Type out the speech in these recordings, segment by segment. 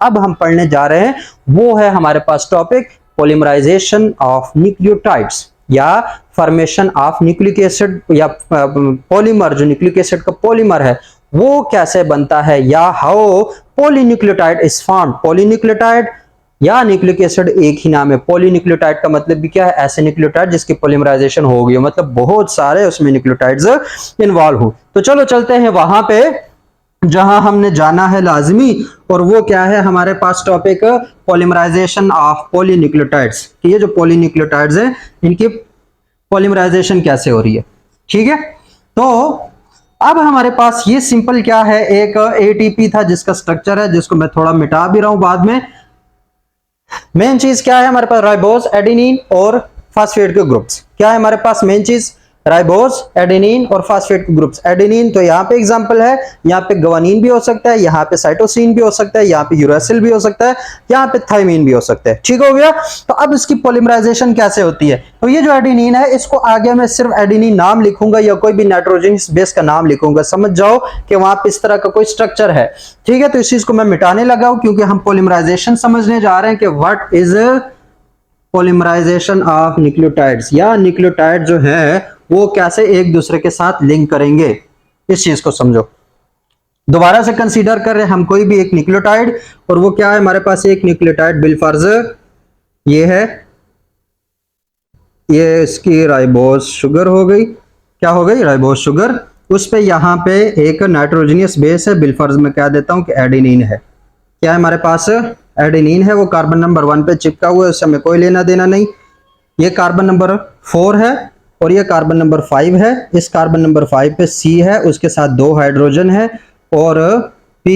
अब हम पढ़ने जा रहे हैं वो है हमारे पास टॉपिक पॉलीमराइजेशन ऑफ न्यूक्लियोटाइड्स या फॉर्मेशन ऑफ न्यूक्लिक एसिड या पॉलीमर, जो न्यूक्लिक एसिड का पॉलीमर है वो कैसे बनता है, या how polynucleotide is formed. Polynucleotide या न्यूक्लिक एसिड एक ही नाम है। पॉलीन्यूक्लियोटाइड का मतलब भी क्या है, ऐसे न्यूक्लियोटाइड जिसकी पॉलीमराइजेशन हो गई हो, मतलब बहुत सारे उसमें न्यूक्लियोटाइड्स इन्वॉल्व हो। तो चलो चलते हैं वहां पे जहां हमने जाना है लाजमी, और वो क्या है हमारे पास टॉपिक पॉलीमराइजेशन ऑफ पॉलीन्यूक्लियोटाइड्स। ये जो पॉलीन्यूक्लियोटाइड्स हैं इनकी पॉलीमराइजेशन कैसे हो रही है, ठीक है। तो अब हमारे पास ये सिंपल क्या है, एक एटीपी था जिसका स्ट्रक्चर है, जिसको मैं थोड़ा मिटा भी रहा हूं बाद में। मेन चीज क्या है हमारे पास, राइबोस, एडेनिन और फास्फेट के ग्रुप्स। क्या है हमारे पास मेन चीज, राइबोस, एडेनिन और फास्फेट के ग्रुप्स। एडेनिन तो यहाँ पे एग्जांपल है, यहाँ पे ग्वानिन भी हो सकता है, यहाँ पे साइटोसिन भी हो सकता है, यहाँ पे यूरासिल भी हो सकता है, यहाँ पे थाइमिन भी हो सकता है। ठीक हो गया। तो अब इसकी पॉलीमराइजेशन कैसे होती है, तो ये जो एडेनिन है इसको आगे मैं सिर्फ एडेनिन नाम लिखूंगा या कोई भी नाइट्रोजन बेस का नाम लिखूंगा, समझ जाओ कि वहां पे इस तरह का कोई स्ट्रक्चर है। ठीक है, तो इस चीज को मैं मिटाने लगा हूं क्योंकि हम पॉलीमराइजेशन समझने जा रहे हैं कि what is polymerization of nucleotides, या न्यूक्लियोटाइड जो है वो कैसे एक दूसरे के साथ लिंक करेंगे, इस चीज को समझो। दोबारा से कंसीडर कर रहे हैं हम कोई भी एक न्यूक्लियोटाइड, और वो क्या है हमारे पास एक न्यूक्लियोटाइड बिलफर्ज ये है, ये इसकी राइबोस शुगर हो गई, क्या हो गई, राइबोस शुगर। उस पे यहाँ पे एक नाइट्रोजनियस बेस है, बिलफर्ज में क्या देता हूं कि एडेनिन है। क्या है हमारे पास, एडेनिन है, वो कार्बन नंबर 1 पे चिपका हुआ है, उससे हमें कोई लेना देना नहीं। ये कार्बन नंबर 4 है और ये कार्बन नंबर 5 है। इस कार्बन नंबर 5 पे C है, उसके साथ 2 हाइड्रोजन है और P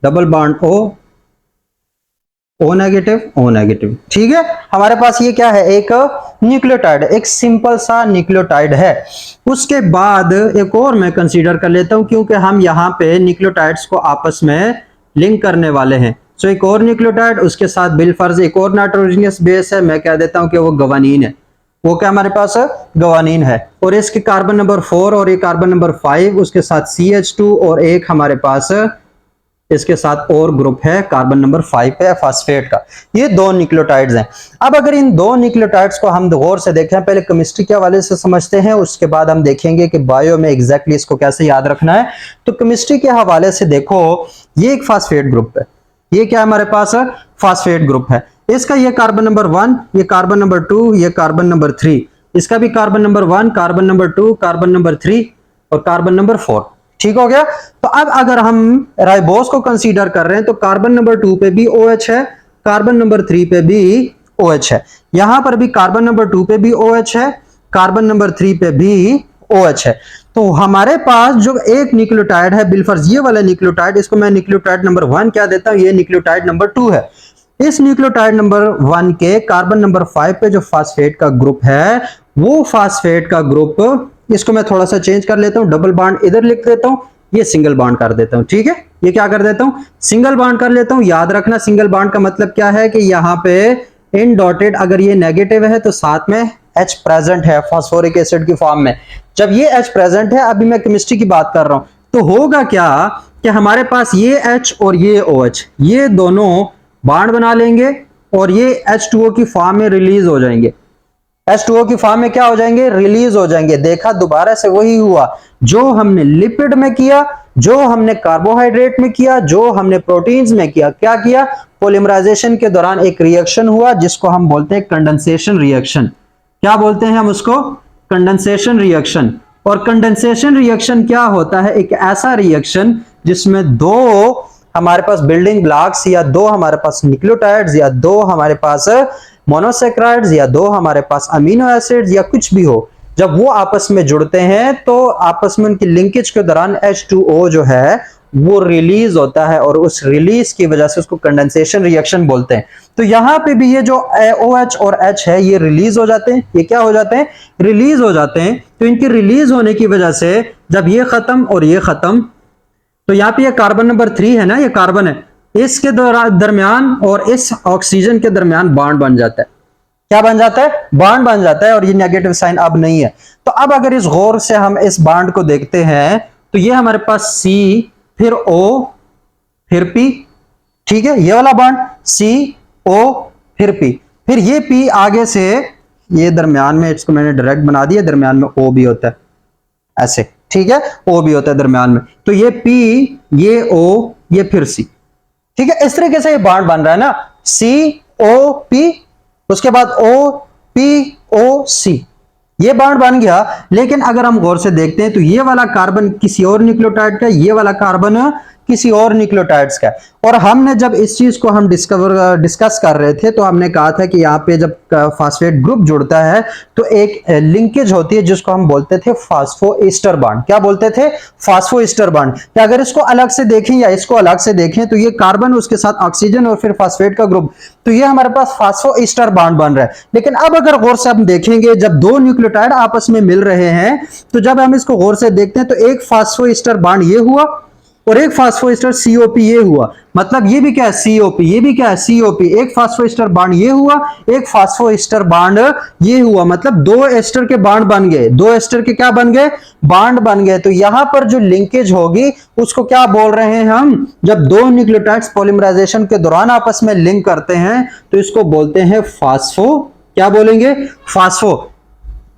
double bond O negative. ठीक है, हमारे पास ये क्या है, एक न्यूक्लियोटाइड, एक सिंपल सा न्यूक्लियोटाइड है। उसके बाद एक और मैं कंसीडर कर लेता हूं क्योंकि हम यहाँ पे न्यूक्लियोटाइड्स को आपस में लिंक करने वाले हैं। सो एक और न्यूक्लियोटाइड, उसके साथ बिलफर्ज एक और नाइट्रोजनियस बेस है, मैं कह देता हूं कि वो ग्वानिन है। वो क्या हमारे पास ग्वानिन है, और इसके कार्बन नंबर 4 और ये कार्बन नंबर 5, उसके साथ CH2 और एक हमारे पास इसके साथ और ग्रुप है कार्बन नंबर 5 पे फास्फेट का। ये दो न्यूक्लियोटाइड्स हैं। अब अगर इन दो न्यूक्लियोटाइड्स को हम गौर से देखें, पहले केमिस्ट्री के हवाले से समझते हैं, उसके बाद हम देखेंगे कि बायो में एग्जैक्टली इसको कैसे याद रखना है। तो केमिस्ट्री के हवाले से देखो, ये एक फास्फेट ग्रुप है, ये क्या है हमारे पास, फास्फेट ग्रुप है। इसका ये कार्बन नंबर 1, ये कार्बन नंबर 2, ये कार्बन नंबर 3, इसका भी carbon number 1, carbon number 2, carbon number 3 और कार्बन नंबर 4। ठीक हो गया। तो अब अगर हम राइबोस को कंसीडर कर रहे हैं तो कार्बन नंबर 2 पे भी OH है, कार्बन नंबर 3 पे भी OH है, यहां पर भी कार्बन नंबर 2 पे भी OH है, कार्बन नंबर 3 पे भी OH है। तो हमारे पास जो एक न्यूक्लियोटाइड है बिलफर्ज, ये वाला न्यूक्लियोटाइड, इसको मैं न्यूक्लियोटाइड नंबर 1 क्या देता हूं, ये न्यूक्लियोटाइड नंबर 2 है। इस न्यूक्लियोटाइड नंबर 1 के कार्बन नंबर 5 पे जो फास्फेट का ग्रुप है, वो फास्फेट का ग्रुप, इसको मैं थोड़ा सा चेंज कर लेता हूं, डबल बॉन्ड इधर लिख देता हूं, ये सिंगल बॉन्ड कर देता हूं। ठीक है, ये क्या कर देता हूं, सिंगल बॉन्ड कर लेता हूं। याद रखना सिंगल बॉन्ड का मतलब क्या है कि यहां पे इन डॉटेड, अगर ये नेगेटिव है तो साथ में H प्रेजेंट है फास्फोरिक एसिड की फॉर्म में। जब ये H प्रेजेंट है, अभी मैं केमिस्ट्री की बात कर रहा हूं, तो होगा क्या कि हमारे पास ये H और ये OH, ये दोनों बॉन्ड बना लेंगे और ये H2O की फॉर्म में रिलीज हो जाएंगे। H2O की फॉर्म में क्या हो जाएंगे, रिलीज हो जाएंगे। देखा, दोबारा से वही हुआ जो हमने लिपिड में किया, जो हमने कार्बोहाइड्रेट में किया, जो हमने प्रोटीन्स में किया। क्या किया, पॉलीमराइजेशन के दौरान एक रिएक्शन हुआ जिसको हम बोलते हैं कंडेंसेशन रिएक्शन। क्या बोलते हैं हम उसको, कंडेंसेशन रिएक्शन। और कंडेंसेशन रिएक्शन क्या होता है, एक ऐसा रिएक्शन जिसमें दो हमारे पास बिल्डिंग ब्लॉक्स, या दो हमारे पास न्यूक्लियोटाइड्स, या दो हमारे पास मोनोसेक्राइड्स, या दो हमारे पास अमीनो एसिड्स, या कुछ भी हो, जब वो आपस में जुड़ते हैं तो आपस में उनकी लिंकेज के दौरान H2O जो है वो रिलीज होता है, और उस रिलीज की वजह से उसको कंडेंसेशन रिएक्शन बोलते हैं। तो यहां पे भी ये जो OH और H है ये रिलीज हो जाते हैं। ये क्या हो जाते हैं, रिलीज हो जाते हैं। तो इनकी रिलीज होने की वजह से जब ये खत्म और ये खत्म, तो यहाँ पे ये कार्बन नंबर 3 है ना, ये कार्बन है, इसके दरमियान और इस ऑक्सीजन के दरमियान बॉन्ड बन जाता है। क्या बन जाता है, बॉन्ड बन जाता है, और ये नेगेटिव साइन अब नहीं है। तो अब अगर इस गौर से हम इस बॉन्ड को देखते हैं तो ये हमारे पास C, फिर O, फिर P। ठीक है, ये वाला बॉन्ड CO फिर P, फिर ये P आगे से ये दरमियान में, इसको मैंने डायरेक्ट बना दिया, दरमियान में O भी होता है ऐसे, ठीक है, O भी होता है दरमियान में, तो ये P, ये O, ये फिर C, ठीक है, इस तरीके से ये बॉन्ड बन रहा है ना, COP, उसके बाद OPOC, ये बॉन्ड बन गया। लेकिन अगर हम गौर से देखते हैं तो ये वाला कार्बन किसी और न्यूक्लियोटाइड का, ये वाला कार्बन किसी और न्यूक्लियोटाइड्स का, और हमने जब इस चीज को हम डिस्कस कर रहे थे तो हमने कहा था कि यहाँ पे जब फास्फेट ग्रुप जुड़ता है तो एक लिंकेज होती है जिसको हम बोलते थे फास्फोएस्टर बॉन्ड। क्या बोलते थे? फास्फोएस्टर बॉन्ड। तो अगर इसको अलग से देखें या इसको अलग से देखें तो ये कार्बन, उसके साथ ऑक्सीजन और फिर फास्फेट का ग्रुप, तो ये हमारे पास फास्फोएस्टर बॉन्ड बन रहा है। लेकिन अब अगर गौर से हम देखेंगे, जब दो न्यूक्लियोटाइड आपस में मिल रहे हैं तो जब हम इसको गौर से देखते हैं तो एक फास्फोएस्टर बॉन्ड ये हुआ और एक फास्फोएस्टर COP ये हुआ, मतलब ये भी क्या है? COP, ये भी क्या है? COP। एक फास्फोएस्टर बॉन्ड ये हुआ, एक फास्फोएस्टर बॉन्ड ये हुआ, मतलब दो एस्टर के बॉन्ड बन गए, दो एस्टर के क्या बन गए? बॉन्ड बन गए। तो यहां पर जो लिंकेज होगी उसको क्या बोल रहे हैं हम? जब दो न्यूक्लियोटाइड्स पॉलीमराइजेशन के दौरान आपस में लिंक करते हैं तो इसको बोलते हैं फास्फो, क्या बोलेंगे? फास्फो।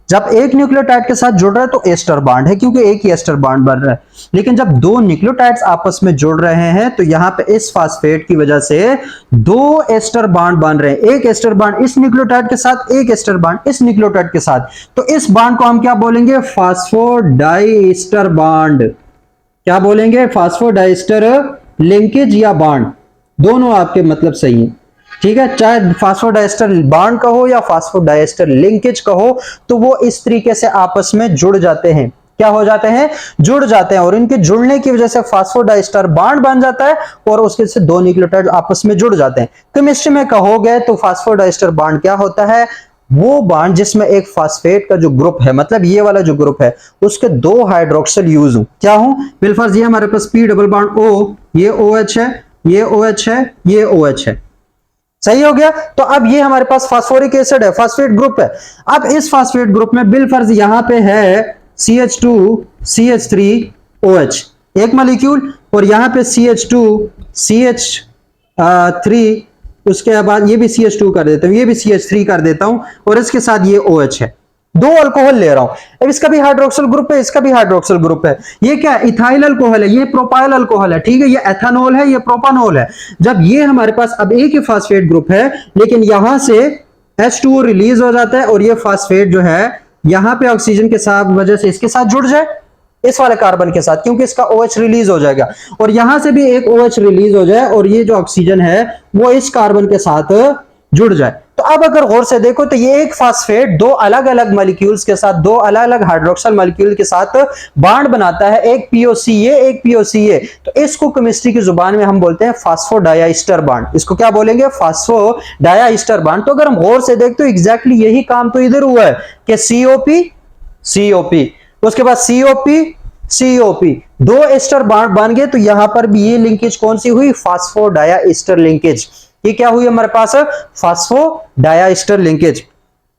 जब एक न्यूक्लियोटाइड के साथ जुड़ रहा है तो एस्टर बॉन्ड है, क्योंकि एक ही एस्टर बॉन्ड बन रहा है। लेकिन जब दो न्यूक्लियोटाइड्स आपस में जुड़ रहे हैं तो यहां पे इस फास्फेट की वजह से दो एस्टर बॉन्ड बन रहे हैं, एक एस्टर बॉन्ड इस न्यूक्लियोटाइड के साथ, एक एस्टर बॉन्ड इस न्यूक्लियोटाइड के साथ। तो इस बॉन्ड को हम क्या बोलेंगे? फास्फोडाइएस्टर बॉन्ड। क्या बोलेंगे? फास्फोडाइएस्टर लिंकेज या बॉन्ड, दोनों आपके मतलब सही है, ठीक है। चाहे फास्फोडाइएस्टर बॉन्ड कहो या फास्फोडाइएस्टर लिंकेज कहो, तो वो इस तरीके से आपस में जुड़ जाते हैं। क्या हो जाते हैं? जुड़ जाते हैं, और इनके जुड़ने की वजह से फास्फोडाइएस्टर बॉन्ड बन जाता है और उसके से दो न्यूक्लियोटाइड आपस में जुड़ जाते हैं। केमिस्ट्री में कहोगे तो फास्फोडाइएस्टर बॉन्ड क्या होता है? वो बॉन्ड जिसमें एक फास्फेट का जो ग्रुप है, मतलब ये वाला जो ग्रुप है, उसके दो हाइड्रोक्सिल यूज हो। क्या हो? बिलफर्ज ये हमारे पास P डबल बॉन्ड O, ये OH है, ये OH है, ये OH है, सही हो गया। तो अब ये हमारे पास फास्फोरिक एसिड है, फास्फेट ग्रुप है। अब इस फास्फेट ग्रुप में बिलफर्ज यहां पे है CH2 CH3OH एक मॉलिक्यूल, और यहां पे CH2 CH3, उसके बाद ये भी CH2 कर देता हूं, ये भी CH3 कर देता हूं, और इसके साथ ये OH है। दो अल्कोहल ले रहा हूं, अब इसका भी हाइड्रोक्सिल ग्रुप है, इसका भी हाइड्रोक्सिल ग्रुप है। ये क्या है? इथाइल अल्कोहल है, ये प्रोपाइल अल्कोहल है, ठीक है। ये एथेनॉल है, ये प्रोपानॉल है। जब ये हमारे पास अब एक ही फास्फेट ग्रुप है, लेकिन यहां से H2O रिलीज हो जाता है और ये फास्फेट जो है यहां पे ऑक्सीजन के साथ वजह से इसके साथ जुड़ जाए, इस वाले कार्बन के साथ, क्योंकि इसका OH रिलीज हो जाएगा, और यहां से भी एक OH रिलीज हो जाए और ये जो ऑक्सीजन है वो इस कार्बन के साथ जुड़ जाए। तो अब अगर गौर से देखो तो ये एक फास्फेट दो अलग अलग मॉलिक्यूल्स के साथ, दो अलग अलग हाइड्रोक्सिल मॉलिक्यूल के साथ बॉन्ड बनाता है, एक POCA एक POCA। तो इसको केमिस्ट्री की जुबान में हम बोलते हैं फास्फोडाइएस्टर बॉन्ड। इसको क्या बोलेंगे? फास्फोडाइएस्टर बॉन्ड। तो अगर हम गौर से देखते तो एग्जैक्टली यही काम तो इधर हुआ है कि COP, उसके बाद COP, दो एस्टर बॉन्ड बन गए। तो यहां पर भी ये लिंकेज कौन सी हुई? फास्फोडाइएस्टर लिंकेज। ये क्या हुई हमारे पास? फास्फोडाइएस्टर लिंकेज।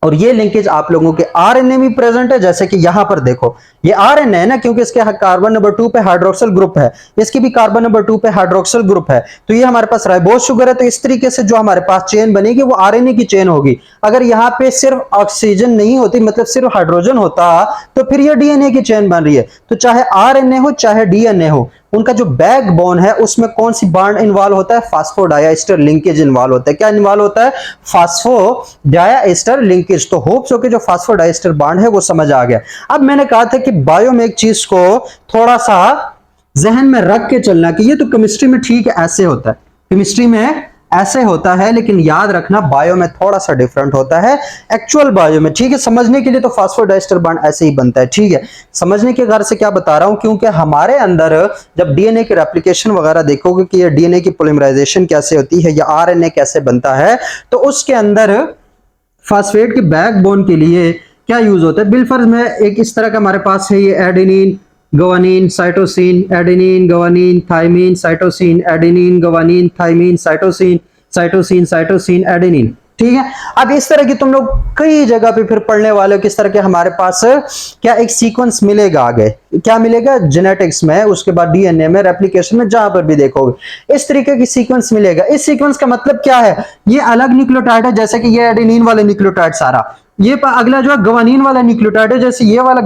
और ये लिंकेज आप लोगों के RNA में प्रेजेंट है, जैसे कि यहां पर देखो ये RNA है ना, क्योंकि इसके कार्बन नंबर 2 पे हाइड्रोक्सिल ग्रुप है, इसकी भी कार्बन नंबर 2 पे हाइड्रोक्सिल ग्रुप है। तो ये हमारे पास राइबोज शुगर है। तो इस तरीके से जो हमारे पास चेन बनेगी वो RNA की चेन होगी। अगर यहाँ पे सिर्फ ऑक्सीजन नहीं होती, मतलब सिर्फ हाइड्रोजन होता, तो फिर ये DNA की चेन बन रही है। तो चाहे RNA हो चाहे DNA हो, उनका जो बैकबोन है उसमें कौन सी बॉन्ड इन्वॉल्व होता है? फास्फोडाइएस्टर लिंकेज इन्वॉल्व होता है। क्या इन्वॉल्व होता है? फास्फोडाइएस्टर लिंकेज। तो होप्स हो कि जो फास्फोडाइएस्टर बॉन्ड है वो समझ आ गया। अब मैंने कहा था कि बायो में एक चीज को थोड़ा सा जहन में रख के चलना कि ये तो केमिस्ट्री में ठीक है ऐसे होता है, केमिस्ट्री में ऐसे होता है, लेकिन याद रखना बायो में थोड़ा सा डिफरेंट होता है एक्चुअल बायो में, ठीक है। समझने के लिए तो फास्फोडाइएस्टर बॉन्ड ऐसे ही बनता है, ठीक है। समझने के घर से क्या बता रहा हूं, क्योंकि हमारे अंदर जब DNA की रेप्लिकेशन वगैरह देखोगे कि ये DNA की पॉलीमराइजेशन कैसे होती है या RNA कैसे बनता है, तो उसके अंदर फास्फेट के बैकबोन के लिए क्या यूज होता है? बिलफर्ज में एक इस तरह का हमारे पास है, ये adenine guanine cytosine, adenine guanine thymine cytosine, adenine guanine thymine cytosine, cytosine cytosine adenine, ठीक है। अब इस तरह की तुम लोग कई जगह पे फिर पढ़ने वाले हो किस तरह के हमारे पास क्या एक सीक्वेंस मिलेगा आगे, क्या मिलेगा जेनेटिक्स में, उसके बाद डीएनए में, रेप्लिकेशन में, जहां पर भी देखोगे इस तरीके की सीक्वेंस मिलेगा। इस सीक्वेंस का मतलब क्या है, ये अलग न्यूक्लियोटाइड है, जैसे कि ये एडेनिन वाले न्यूक्लियोटाइड सारा, ये अगला जो है गवानीन वाला न्यूक्लियोटाइड है, जैसे ये वाला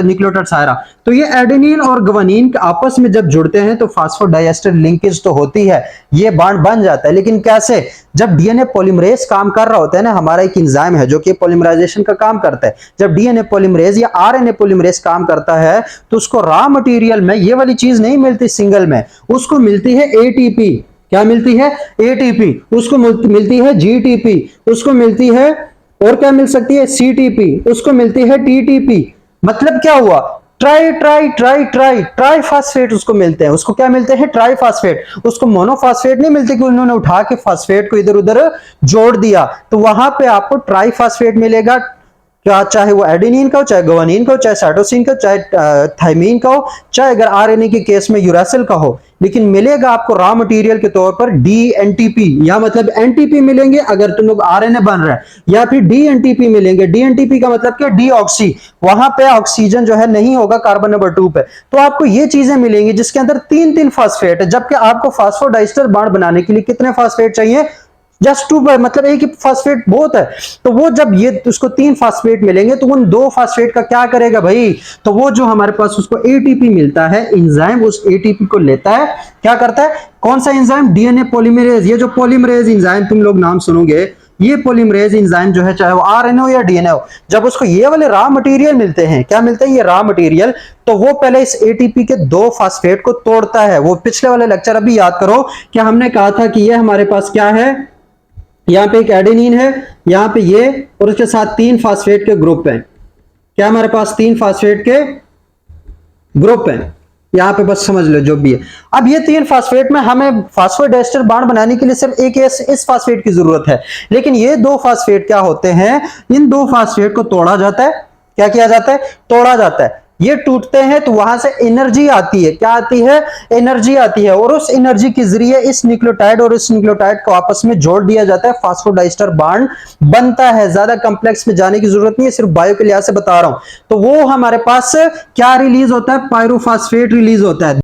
न्यूक्लियोटाइड सारा। तो ये एडेनिन और गवानीन आपस में जब जुड़ते हैं तो फास्फोडाइएस्टर लिंकेज तो होती है, ये बॉन्ड बन जाता है। लेकिन कैसे, जब डीएनए पॉलीमरेज काम कर रहा होता है ना, हमारा एक एंजाइम है जो कि पॉलीमराइजेशन का काम करता है, जब डीएनए पॉलीमरेज या आरएनए पॉलीमरेज काम करता है तो उसको रॉ मटेरियल में ये वाली चीज नहीं मिलती सिंगल में, उसको मिलती है एटीपी। क्या मिलती है, एटीपी। उसको मिलती है जीटीपी, उसको मिलती है, और क्या मिल सकती है, सीटीपी, उसको मिलती है टीटीपी। मतलब क्या हुआ, try try try try try phosphate उसको मिलते हैं। उसको क्या मिलते हैं, ट्राई फास्फेट। उसको मोनोफास्फेट नहीं मिलते कि उन्होंने उठा के फास्फेट को इधर उधर जोड़ दिया, तो वहां पे आपको ट्राई फास्फेट मिलेगा। क्या, चाहे वो एडेनिन का हो, चाहे ग्वानिन का हो, चाहे साइटोसिन का, चाहे थाइमीन का हो, चाहे अगर आरएनए के केस में यूरासिल का हो, लेकिन मिलेगा आपको रॉ मटेरियल के तौर पर डीएनटीपी, या मतलब एनटीपी मिलेंगे अगर तुम लोग आरएनए बन रहा है, या फिर डीएनटीपी मिलेंगे। डीएनटीपी का मतलब क्या, डीऑक्सी, वहां पे ऑक्सीजन जो है नहीं होगा कार्बन नंबर 2 पे, तो आपको ये चीजें मिलेंगी जिसके अंदर 3-3 फास्फेट है, जबकि आपको फास्फोडाइस्टर बॉन्ड बनाने के लिए कितने फास्फेट चाहिए, जस्ट 2, मतलब एक ही फास्फेट बहुत है। तो वो जब ये उसको 3 फास्फेट मिलेंगे तो उन 2 फास्फेट का क्या करेगा भाई, तो वो जो हमारे पास उसको एटीपी मिलता है, एंजाइम उस एटीपी को लेता है, क्या करता है, कौन सा एंजाइम, डीएनए पॉलीमरेज। ये जो पॉलीमरेज एंजाइम तुम लोग नाम सुनोगे, ये पॉलीमरेज एंजाइम जो है, चाहे वो आरएनए हो या डीएनए हो, जब उसको ये वाले रॉ मटेरियल मिलते हैं, क्या मिलते हैं, ये रॉ मटेरियल, तो वो पहले इस एटीपी के 2 फास्फेट को तोड़ता है। वो पिछले वाले लेक्चर अभी याद करो कि हमने कहा था कि ये हमारे पास क्या है, यहां पे एक एडेनिन है, यहां पे ये, और उसके साथ 3 फास्फेट के ग्रुप हैं। क्या हमारे पास 3 फास्फेट के ग्रुप हैं, यहां पे बस समझ लो जो भी है। अब ये 3 फास्फेट में हमें फास्फोडाइस्टर बॉन्ड बनाने के लिए सिर्फ एक इस फास्फेट की जरूरत है, लेकिन ये 2 फास्फेट क्या होते हैं, इन 2 फास्फेट को तोड़ा जाता है। क्या किया जाता है, तोड़ा जाता है। ये टूटते हैं तो वहां से एनर्जी आती है, क्या आती है, एनर्जी आती है, और उस एनर्जी के जरिए इस न्यूक्लियोटाइड और इस न्यूक्लियोटाइड को आपस में जोड़ दिया जाता है, फास्फोडाइस्टर बॉन्ड बनता है। ज्यादा कॉम्प्लेक्स में जाने की जरूरत नहीं है, सिर्फ बायो के लिहाज से बता रहा हूं। तो वो हमारे पास क्या रिलीज होता है, पायरोफॉस्फेट रिलीज होता है।